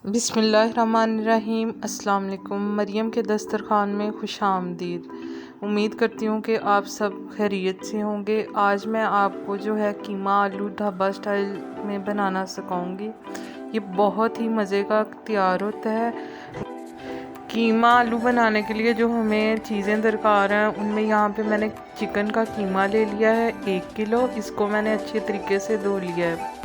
बिस्मिल्लाहिर्रहमानिर्रहीम। अस्सलाम वालेकुम। मरियम के दस्तरखान में खुशामदीद। उम्मीद करती हूँ कि आप सब खैरियत से होंगे। आज मैं आपको जो है कीमा आलू ढाबा स्टाइल में बनाना सिखाऊंगी। ये बहुत ही मज़े का तैयार होता है। कीमा आलू बनाने के लिए जो हमें चीज़ें दरकार हैं उनमें यहाँ पे मैंने चिकन का कीमा ले लिया है 1 किलो। इसको मैंने अच्छे तरीके से धो लिया है।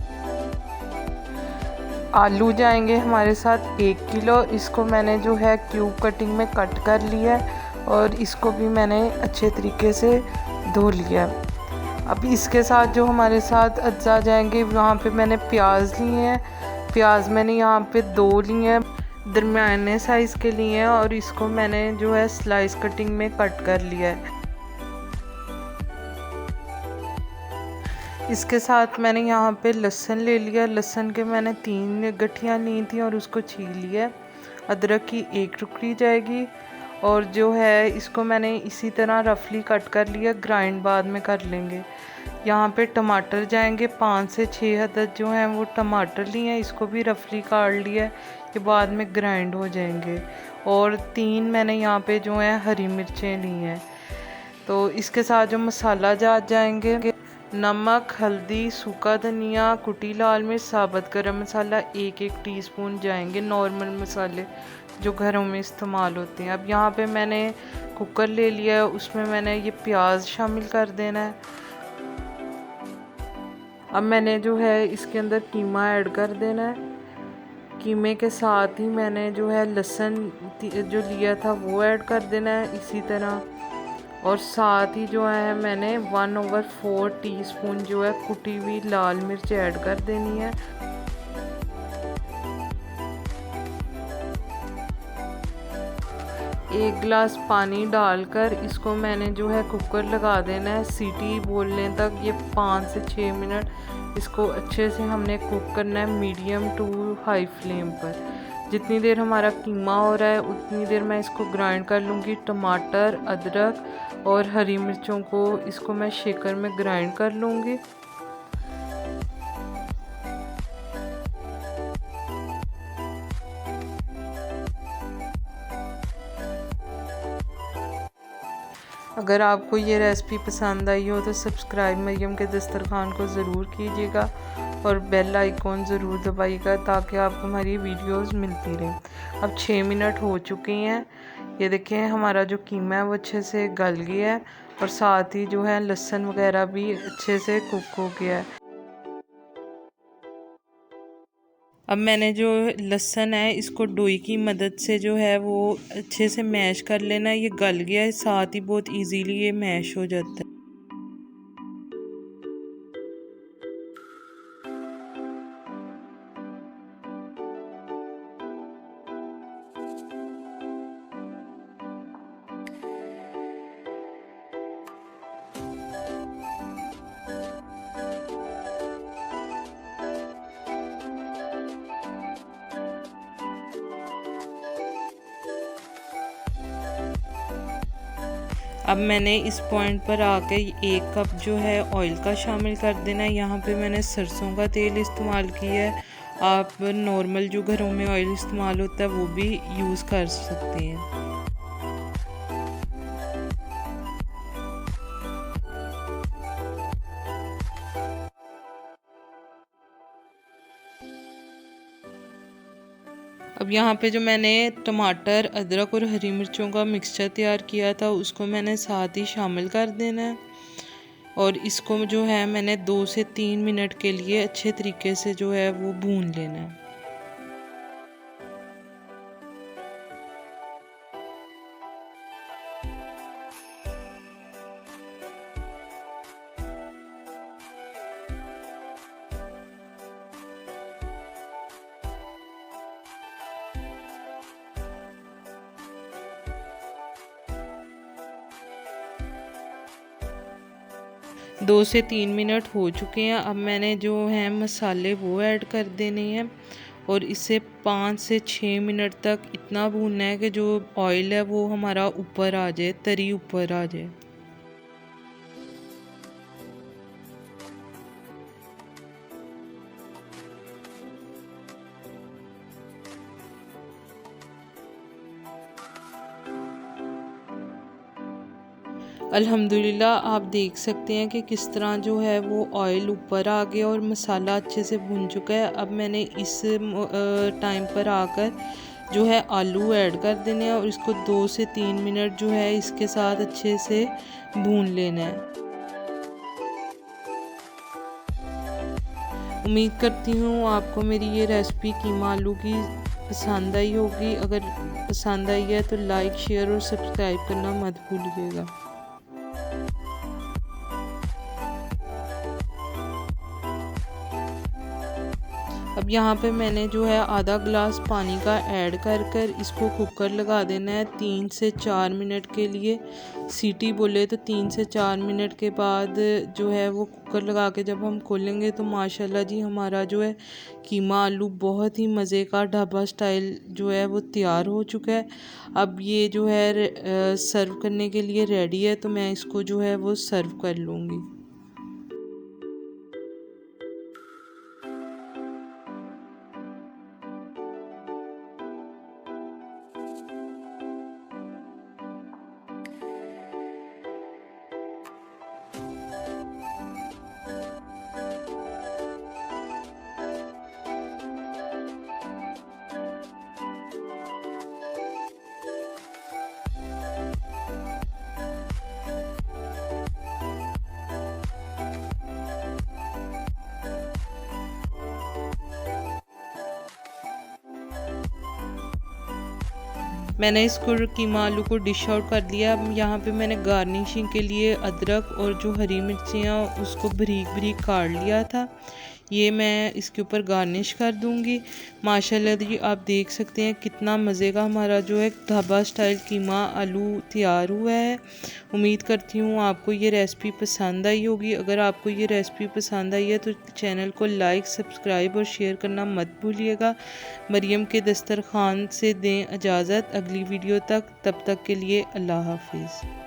आलू जाएंगे हमारे साथ 1 किलो। इसको मैंने जो है क्यूब कटिंग में कट कर लिया है और इसको भी मैंने अच्छे तरीके से धो लिया है। अब इसके साथ जो हमारे साथ अज्जा जाएंगे, वहाँ पे मैंने प्याज लिए हैं। प्याज मैंने यहाँ पे 2 लिए हैं, दरमियाने साइज़ के लिए हैं और इसको मैंने जो है स्लाइस कटिंग में कट कर लिया है। इसके साथ मैंने यहाँ पे लहसुन ले लिया। लहसुन के मैंने 3 गठियाँ ली थी और उसको छील लिया। अदरक की 1 टुकड़ी जाएगी और जो है इसको मैंने इसी तरह रफली कट कर लिया। ग्राइंड बाद में कर लेंगे। यहाँ पे टमाटर जाएंगे 5 से 6 अदद जो हैं वो टमाटर लिए हैं। इसको भी रफली काट लिया, ये बाद में ग्राइंड हो जाएंगे। और 3 मैंने यहाँ पे जो है हरी मिर्चें ली हैं। तो इसके साथ जो मसाला जाएंगे, नमक, हल्दी, सूखा धनिया, कुटी लाल मिर्च, साबुत गरम मसाला 1-1 टीस्पून जाएंगे। नॉर्मल मसाले जो घरों में इस्तेमाल होते हैं। अब यहाँ पे मैंने कुकर ले लिया है, उसमें मैंने ये प्याज शामिल कर देना है। अब मैंने जो है इसके अंदर कीमा ऐड कर देना है। कीमे के साथ ही मैंने जो है लहसुन जो लिया था वो ऐड कर देना है इसी तरह। और साथ ही जो है मैंने 1/4 टीस्पून जो है कुटी हुई लाल मिर्च ऐड कर देनी है। एक गिलास पानी डालकर इसको मैंने जो है कुकर लगा देना है सीटी बोलने तक। ये 5 से 6 मिनट इसको अच्छे से हमने कुक करना है मीडियम टू हाई फ्लेम पर। जितनी देर हमारा कीमा हो रहा है उतनी देर मैं इसको ग्राइंड कर लूँगी। टमाटर, अदरक और हरी मिर्चों को इसको मैं शेकर में ग्राइंड कर लूँगी। अगर आपको ये रेसिपी पसंद आई हो तो सब्सक्राइब मरियम के दस्तरखान को ज़रूर कीजिएगा और बेल आइकॉन ज़रूर दबाइएगा ताकि आपको हमारी वीडियोस मिलती रहें। अब 6 मिनट हो चुके हैं। ये देखें हमारा जो कीमा है वो अच्छे से गल गया है और साथ ही जो है लहसुन वगैरह भी अच्छे से कुक हो गया है। अब मैंने जो लहसुन है इसको डोई की मदद से जो है वो अच्छे से मैश कर लेना है। ये गल गया है, साथ ही बहुत इजीली ये मैश हो जाता है। अब मैंने इस पॉइंट पर आके 1 कप जो है ऑयल का शामिल कर देना है। यहाँ पे मैंने सरसों का तेल इस्तेमाल किया है। आप नॉर्मल जो घरों में ऑयल इस्तेमाल होता है वो भी यूज़ कर सकते हैं। अब यहाँ पे जो मैंने टमाटर, अदरक और हरी मिर्चों का मिक्सचर तैयार किया था उसको मैंने साथ ही शामिल कर देना है और इसको जो है मैंने 2 से 3 मिनट के लिए अच्छे तरीके से जो है वो भून लेना है। दो से 3 मिनट हो चुके हैं। अब मैंने जो है मसाले वो ऐड कर देने हैं और इसे 5 से 6 मिनट तक इतना भूनना है कि जो ऑयल है वो हमारा ऊपर आ जाए, तरी ऊपर आ जाए। अल्हम्दुलिल्लाह आप देख सकते हैं कि किस तरह जो है वो ऑयल ऊपर आ गया और मसाला अच्छे से भुन चुका है। अब मैंने इस टाइम पर आकर जो है आलू ऐड कर देने हैं और इसको 2 से 3 मिनट जो है इसके साथ अच्छे से भून लेना है। उम्मीद करती हूँ आपको मेरी ये रेसिपी कीमा आलू की पसंद आई होगी। अगर पसंद आई है तो लाइक, शेयर और सब्सक्राइब करना मत भूलिएगा। अब यहाँ पे मैंने जो है आधा गिलास पानी का ऐड कर इसको कुकर लगा देना है 3 से 4 मिनट के लिए। सीटी बोले तो 3 से 4 मिनट के बाद जो है वो कुकर लगा के जब हम खोलेंगे तो माशाल्लाह जी हमारा जो है कीमा आलू बहुत ही मज़े का ढाबा स्टाइल जो है वो तैयार हो चुका है। अब ये जो है सर्व करने के लिए रेडी है, तो मैं इसको जो है वो सर्व कर लूँगी। मैंने इसको कीमा आलू को डिश आउट कर लिया। अब यहाँ पे मैंने गार्निशिंग के लिए अदरक और जो हरी मिर्चियाँ उसको बारीक बारीक काट लिया था, ये मैं इसके ऊपर गार्निश कर दूँगी। माशाल्लाह जी आप देख सकते हैं कितना मज़े का हमारा जो है ढाबा स्टाइल कीमा आलू तैयार हुआ है। उम्मीद करती हूँ आपको ये रेसिपी पसंद आई होगी। अगर आपको ये रेसिपी पसंद आई है तो चैनल को लाइक, सब्सक्राइब और शेयर करना मत भूलिएगा। मरियम के दस्तरखान से दें इजाज़त अगली वीडियो तक, तब तक के लिए अल्लाह हाफिज़।